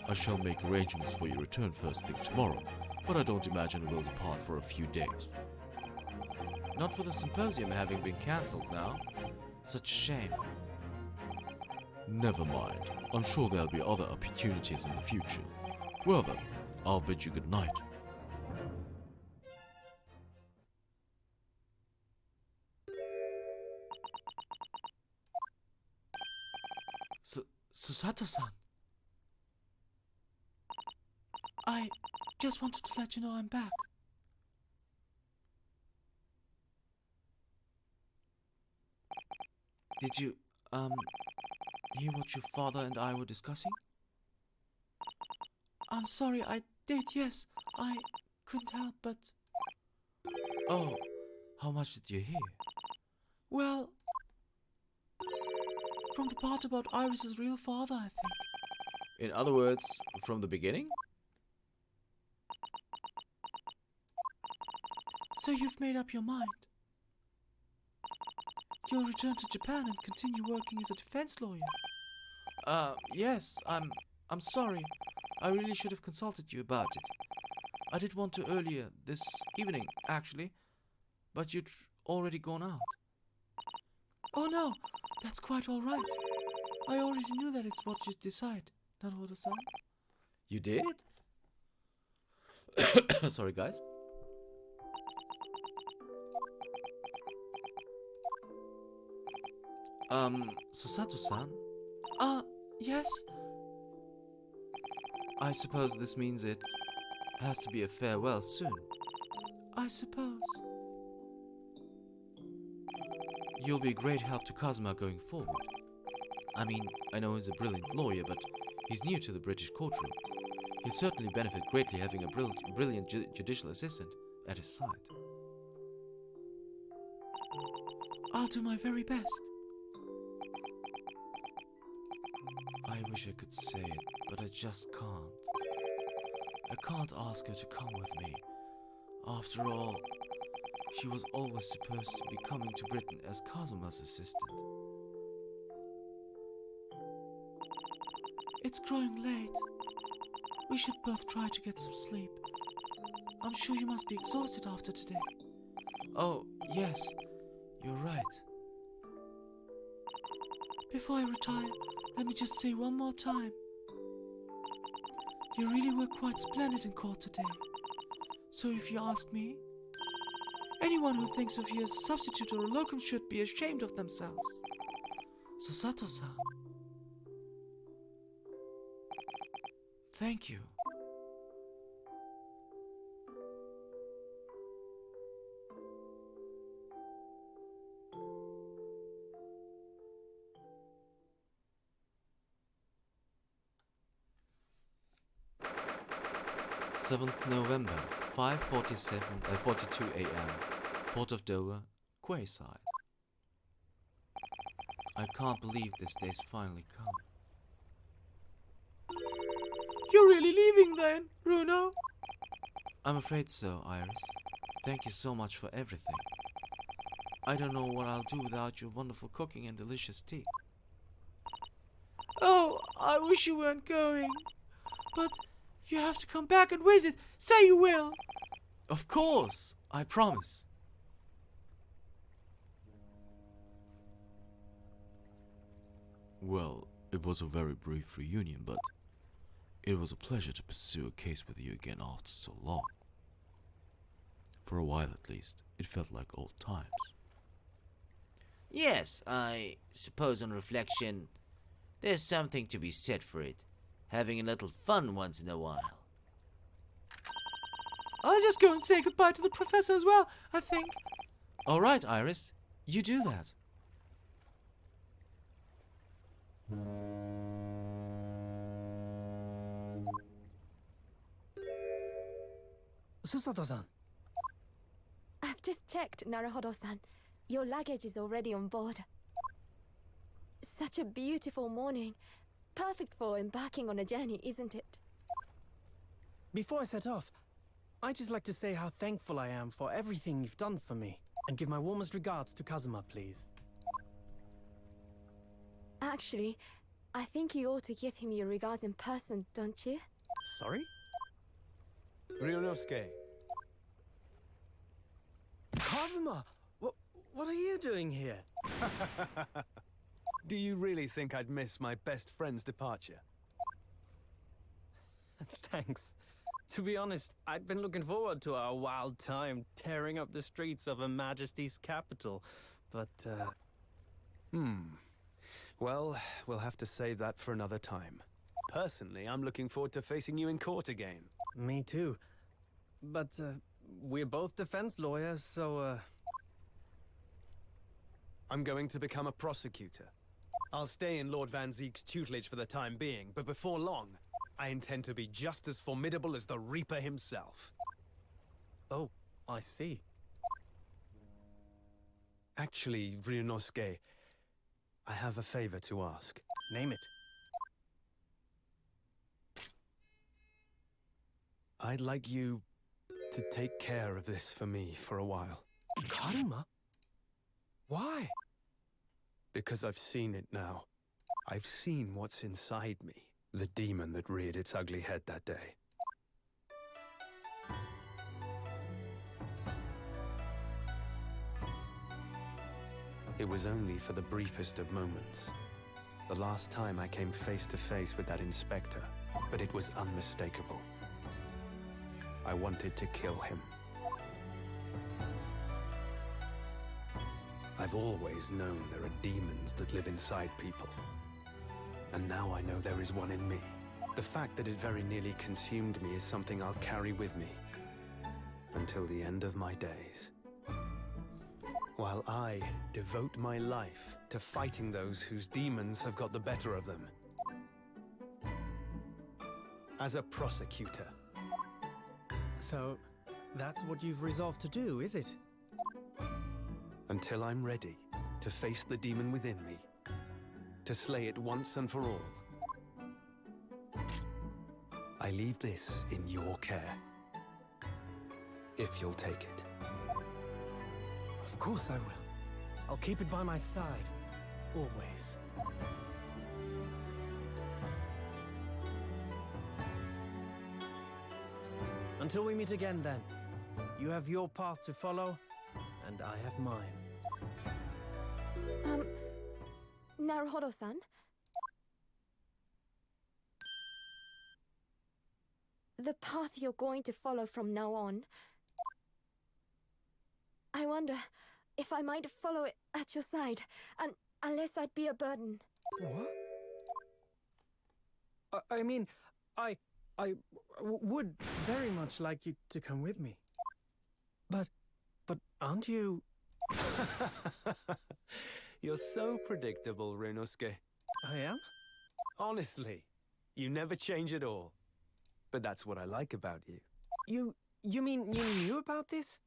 [SPEAKER 3] I shall make arrangements for your return first thing tomorrow, but I don't imagine we'll depart for a few days.
[SPEAKER 1] Not with the symposium having been cancelled now. Such a shame.
[SPEAKER 3] Never mind. I'm sure there'll be other opportunities in the future. Well then, I'll bid you good night.
[SPEAKER 1] Susato-san. I just wanted to let you know I'm back. Did you, hear what your father and I were discussing? I'm sorry, I did, yes. I couldn't help but... Oh, how much did you hear? Well, from the part about Iris's real father, I think. In other words, from the beginning? So you've made up your mind? You'll return to Japan and continue working as a defense lawyer? Yes, I'm sorry. I really should have consulted you about it. I did want to earlier, this evening, actually, but you'd already gone out. Oh no, that's quite all right. I already knew that it's what you'd decide, Naruhodo-san. You did? Sorry, guys. Susato-san? Yes? I suppose this means it has to be a farewell soon. I suppose. You'll be a great help to Kazuma going forward. I mean, I know he's a brilliant lawyer, but he's new to the British courtroom. He'll certainly benefit greatly having a brilliant judicial assistant at his side. I'll do my very best. I wish I could say it, but I just can't. I can't ask her to come with me. After all, she was always supposed to be coming to Britain as Kazuma's assistant. It's growing late. We should both try to get some sleep. I'm sure you must be exhausted after today. Oh, yes, you're right. Before I retire, let me just say one more time. You really were quite splendid in court today. So if you ask me, anyone who thinks of you as a substitute or a locum should be ashamed of themselves. Susato-san. Thank you. November 42 a.m. Port of Dover, Quayside. I can't believe this day's finally come. You're really leaving then, Runo? I'm afraid so, Iris. Thank you so much for everything. I don't know what I'll do without your wonderful cooking and delicious tea. Oh, I wish you weren't going. But you have to come back and visit. Say you will. Of course, I promise.
[SPEAKER 3] Well, it was a very brief reunion, but it was a pleasure to pursue a case with you again after so long. For a while at least, it felt like old times.
[SPEAKER 2] Yes, I suppose on reflection, there's something to be said for it. Having a little fun once in a while.
[SPEAKER 1] I'll just go and say goodbye to the professor as well, I think. All right, Iris, you do that.
[SPEAKER 5] Susato-san.
[SPEAKER 6] I've just checked, Naruhodo-san. Your luggage is already on board. Such a beautiful morning. Perfect for embarking on a journey, isn't it?
[SPEAKER 5] Before I set off, I'd just like to say how thankful I am for everything you've done for me, and give my warmest regards to Kazuma, please.
[SPEAKER 6] Actually, I think you ought to give him your regards in person, don't you?
[SPEAKER 5] Sorry?
[SPEAKER 7] Ryunosuke,
[SPEAKER 5] Kazuma! What are you doing here?
[SPEAKER 7] do you really think I'd miss my best friend's departure?
[SPEAKER 5] Thanks. To be honest, I'd been looking forward to our wild time tearing up the streets of Her Majesty's capital, but,
[SPEAKER 7] Well, we'll have to save that for another time. Personally, I'm looking forward to facing you in court again.
[SPEAKER 5] Me too. But, we're both defense lawyers, so,
[SPEAKER 7] I'm going to become a prosecutor. I'll stay in Lord Van Zeek's tutelage for the time being, but before long, I intend to be just as formidable as the Reaper himself.
[SPEAKER 5] Oh, I see.
[SPEAKER 7] Actually, Ryunosuke, I have a favor to ask.
[SPEAKER 5] Name it.
[SPEAKER 7] I'd like you to take care of this for me for a while.
[SPEAKER 5] Karuma? Why?
[SPEAKER 7] Because I've seen it now. I've seen what's inside me. The demon that reared its ugly head that day. It was only for the briefest of moments. The last time I came face to face with that inspector, but it was unmistakable. I wanted to kill him. I've always known there are demons that live inside people. And now I know there is one in me. The fact that it very nearly consumed me is something I'll carry with me until the end of my days. While I devote my life to fighting those whose demons have got the better of them. As a prosecutor.
[SPEAKER 5] So, that's what you've resolved to do, is it?
[SPEAKER 7] Until I'm ready to face the demon within me. To slay it once and for all. I leave this in your care. If you'll take it.
[SPEAKER 5] Of course I will. I'll keep it by my side. Always. Until we meet again, then. You have your path to follow, and I have mine.
[SPEAKER 6] Naruhodo-san? The path you're going to follow from now on, I wonder if I might follow it at your side, and unless I'd be a burden.
[SPEAKER 5] What? I mean, I would very much like you to come with me. But aren't you...
[SPEAKER 7] You're so predictable, Ryunosuke.
[SPEAKER 5] I am?
[SPEAKER 7] Honestly, you never change at all. But that's what I like about you.
[SPEAKER 5] You mean you knew about this?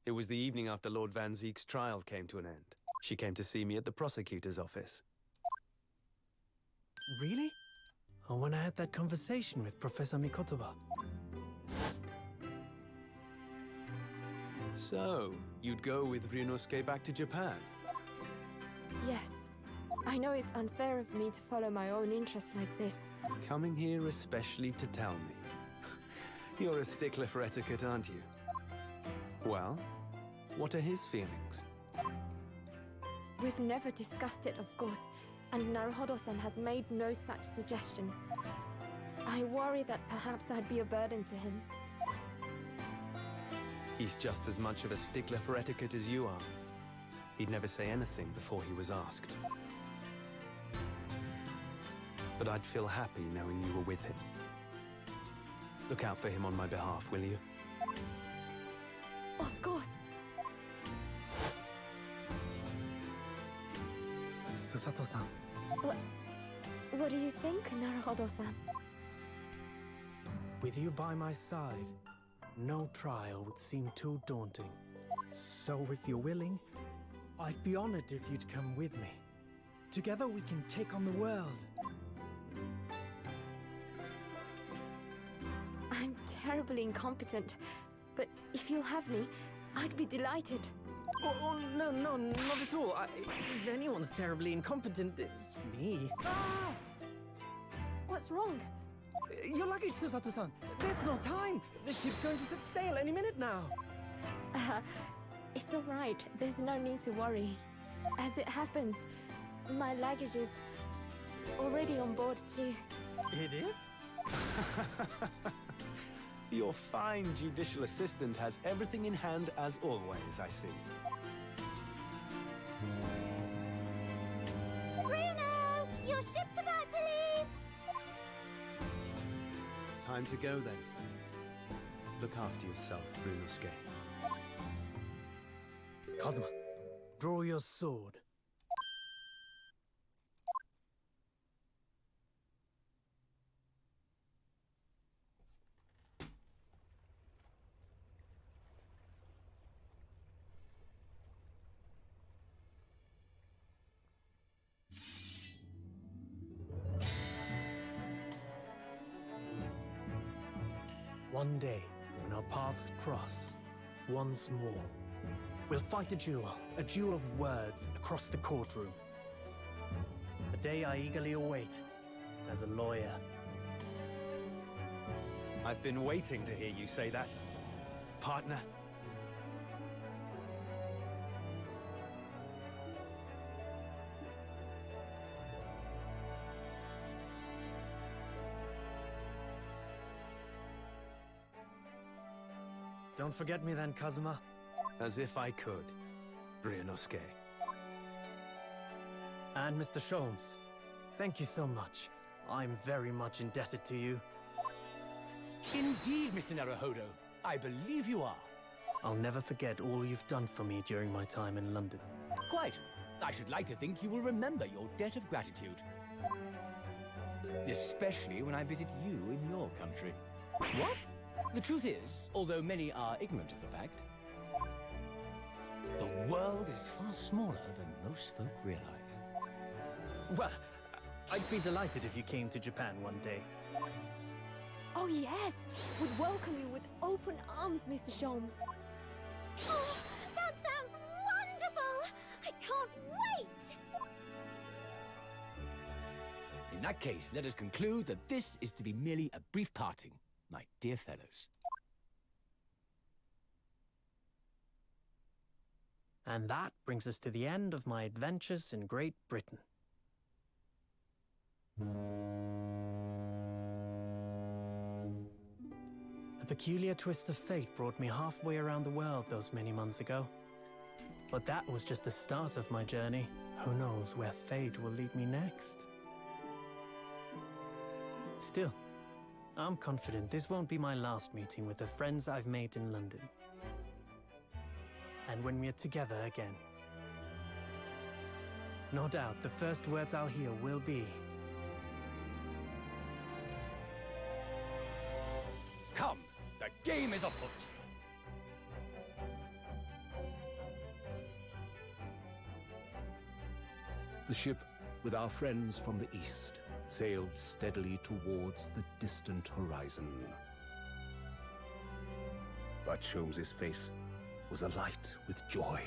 [SPEAKER 7] It was the evening after Lord Van Zeek's trial came to an end. She came to see me at the prosecutor's office.
[SPEAKER 5] Really? Oh, when I had that conversation with Professor Mikotoba.
[SPEAKER 7] So, you'd go with Ryunosuke back to Japan?
[SPEAKER 6] Yes. I know it's unfair of me to follow my own interests like this.
[SPEAKER 7] Coming here especially to tell me. You're a stickler for etiquette, aren't you? Well, what are his feelings?
[SPEAKER 6] We've never discussed it, of course, and Naruhodo-san has made no such suggestion. I worry that perhaps I'd be a burden to him.
[SPEAKER 7] He's just as much of a stickler for etiquette as you are. He'd never say anything before he was asked. But I'd feel happy knowing you were with him. Look out for him on my behalf, will you?
[SPEAKER 6] Of course.
[SPEAKER 5] Susato-san.
[SPEAKER 6] What do you think, Naruhodo-san?
[SPEAKER 5] With you by my side, no trial would seem too daunting. So if you're willing, I'd be honored if you'd come with me. Together we can take on the world.
[SPEAKER 6] I'm terribly incompetent, but if you'll have me, I'd be delighted.
[SPEAKER 5] Oh, no, not at all. If anyone's terribly incompetent, it's me.
[SPEAKER 6] Ah! What's wrong?
[SPEAKER 5] Your luggage, Susato-san. There's no time. The ship's going to set sail any minute now.
[SPEAKER 6] It's all right. There's no need to worry. As it happens, my luggage is already on board too.
[SPEAKER 5] It is?
[SPEAKER 7] Your fine judicial assistant has everything in hand as always, I see.
[SPEAKER 6] Bruno! Your ship's about to leave!
[SPEAKER 7] Time to go then. Look after yourself, Ryunosuke.
[SPEAKER 5] Kazuma, draw your sword. One day, when our paths cross, once more, we'll fight a duel of words across the courtroom. A day I eagerly await as a lawyer.
[SPEAKER 7] I've been waiting to hear you say that, partner.
[SPEAKER 5] Don't forget me then, Kazuma.
[SPEAKER 7] As if I could, Ryunosuke.
[SPEAKER 5] And Mr. Sholmes, thank you so much. I'm very much indebted to you.
[SPEAKER 8] Indeed, Mr. Naruhodo. I believe you are.
[SPEAKER 5] I'll never forget all you've done for me during my time in London.
[SPEAKER 8] Quite. I should like to think you will remember your debt of gratitude. Especially when I visit you in your country. What? The truth is, although many are ignorant of the fact, the world is far smaller than most folk realize.
[SPEAKER 5] Well, I'd be delighted if you came to Japan one day.
[SPEAKER 6] Oh yes! Would welcome you with open arms, Mr. Sholmes.
[SPEAKER 9] Oh, that sounds wonderful! I can't wait!
[SPEAKER 8] In that case, let us conclude that this is to be merely a brief parting, my dear fellows.
[SPEAKER 5] And that brings us to the end of my adventures in Great Britain. A peculiar twist of fate brought me halfway around the world those many months ago. But that was just the start of my journey. Who knows where fate will lead me next? Still, I'm confident this won't be my last meeting with the friends I've made in London. And when we're together again, no doubt the first words I'll hear will be,
[SPEAKER 8] Come! game is afoot.
[SPEAKER 10] The ship, with our friends from the east, sailed steadily towards the distant horizon. But Sholmes' face was alight with joy.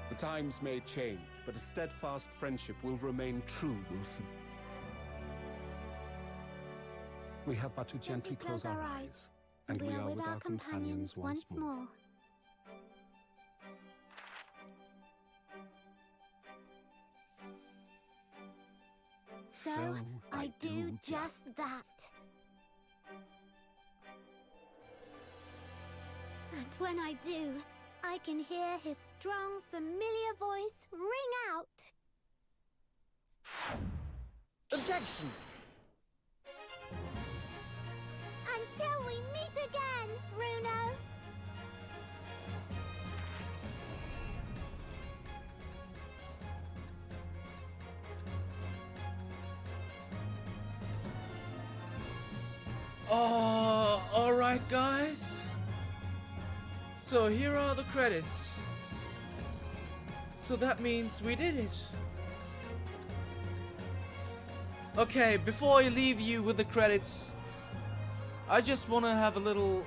[SPEAKER 10] The times may change, but a steadfast friendship will remain true, Wilson. We have but to gently close our eyes, and we are with our companions once more.
[SPEAKER 9] So I do just that. And when I do, I can hear his strong, familiar voice ring out.
[SPEAKER 8] Objection!
[SPEAKER 9] Until we meet again, Runo.
[SPEAKER 1] Alright guys. So here are the credits. So that means we did it. Okay, before I leave you with the credits, I just want to have a little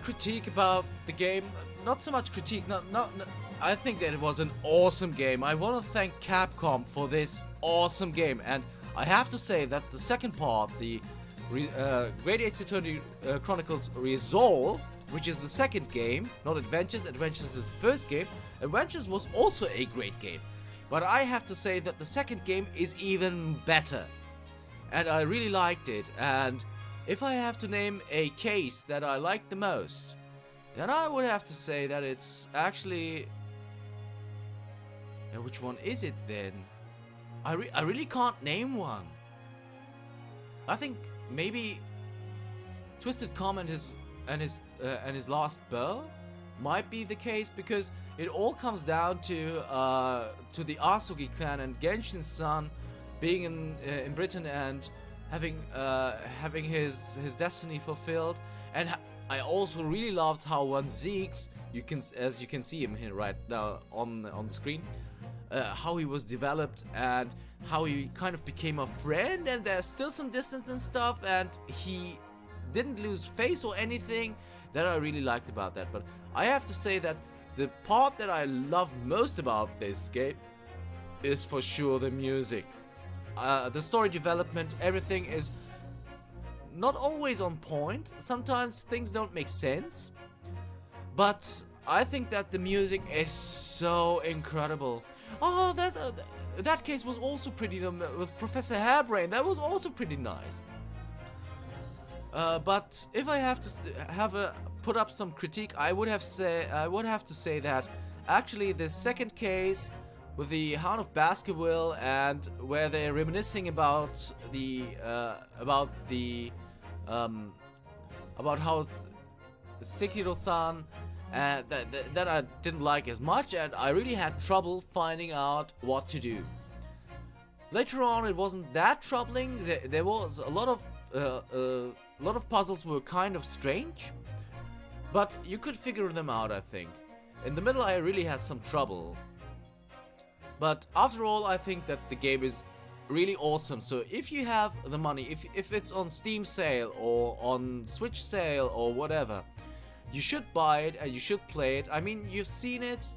[SPEAKER 1] critique about the game. Not so much critique, I think that it was an awesome game. I want to thank Capcom for this awesome game, and I have to say that the second part, the Great Ace Attorney Chronicles Resolve, which is the second game, not Adventures. Adventures is the first game. Adventures was also a great game, but I have to say that the second game is even better, and I really liked it. And if I have to name a case that I liked the most, then I would have to say that it's actually... which one is it then? I really can't name one. I think maybe Twisted Calm and his Last Bell might be the case, because it all comes down to the Asugi clan and Genshin's son being in Britain and having his destiny fulfilled. And I also really loved how one Zeeks, as you can see him here right now on the screen, how he was developed and how he kind of became a friend, and there's still some distance and stuff, and he didn't lose face or anything. That I really liked about that. But I have to say that the part that I love most about this game is for sure the music. The story development, everything is not always on point. Sometimes things don't make sense, but I think that the music is so incredible. Oh, that case was also pretty with Professor Hairbrain. That was also pretty nice. But if I have to put up some critique, I would have to say that actually the second case with the Hound of Baskerville, and where they're reminiscing about how Sekiro-san, that I didn't like as much, and I really had trouble finding out what to do. Later on, it wasn't that troubling. There was a lot of puzzles were kind of strange, but you could figure them out, I think. In the middle, I really had some trouble. But after all, I think that the game is really awesome. So if you have the money, if it's on Steam sale or on Switch sale or whatever, you should buy it and you should play it. I mean, you've seen it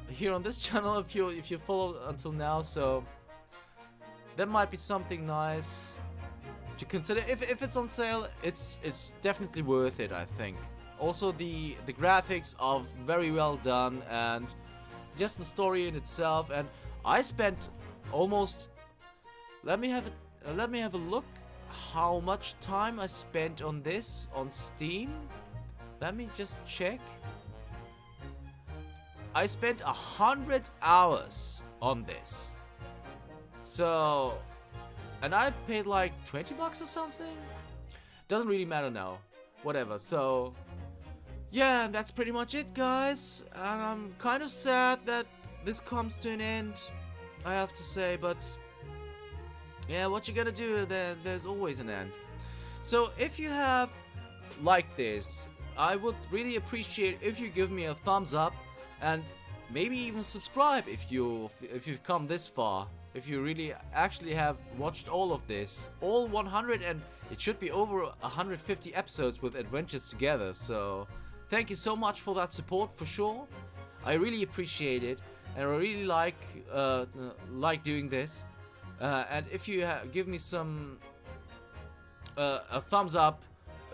[SPEAKER 1] here on this channel if you follow until now, so that might be something nice to consider. If it's on sale, it's definitely worth it, I think. Also, the graphics are very well done, and just the story in itself. And I spent almost... Let me have a look how much time I spent on this on Steam. Let me just check. I spent 100 hours on this. So, and I paid like 20 bucks or something. Doesn't really matter now. Whatever. So, yeah, that's pretty much it, guys. And I'm kind of sad that this comes to an end, I have to say, but Yeah, what you gonna do? There's always an end. So if you have liked this, I would really appreciate if you give me a thumbs up and maybe even subscribe if you've come this far. If you really actually have watched all of this, all 100, and it should be over 150 episodes with adventures together. So thank you so much for that support, for sure. I really appreciate it, and I really like doing this. And if you give me some a thumbs up,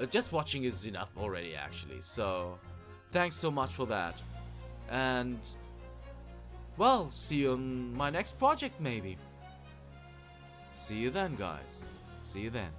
[SPEAKER 1] just watching is enough already, actually. So thanks so much for that. And well, see you on my next project, maybe. See you then, guys. See you then.